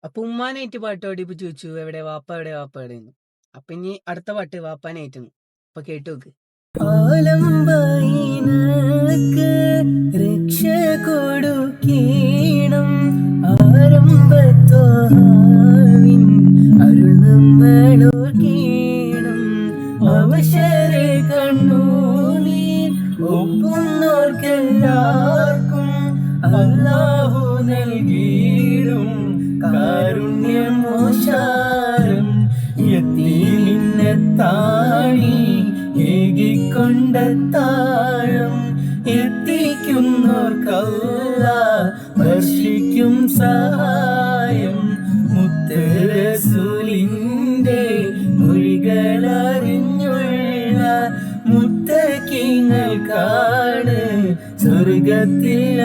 അപ്പൊ ഉമ്മാനായിട്ട് പാട്ട് പാടിയപ്പോ ചോദിച്ചു എവിടെ വാപ്പ എവിടെ വാപ്പ എവിടെയെന്ന്. അപ്പൊ ഇനി അടുത്ത പാട്ട് വാപ്പാനായിട്ടാണ്. അപ്പൊ കേട്ടു നോക്ക്. ആലംബൈനക്ക് രക്ഷ കൊടുക്കണം ആരംഭത്തോവിൻ അരുൾ നമ്മളോർക്കണം അവശരെ കണ്ണൂനീർ ഒപ്പുന്നോർക്കെല്ലാവർക്കും അല്ലാഹു നൽകിയിടും കാരുണ്യം മോശാരം യത്തീമിന്നെത്താണി ഏകിക്കൊണ്ടെത്താഴം എത്തിക്കുന്നോർക്കല്ല വർഷിക്കും സഹായം മുത്തറസൂലിന്റെ മൊഴികളറിഞ്ഞുള്ള മുത്തക്കിങ്ങൾക്കാണ് സ്വർഗത്തിൽ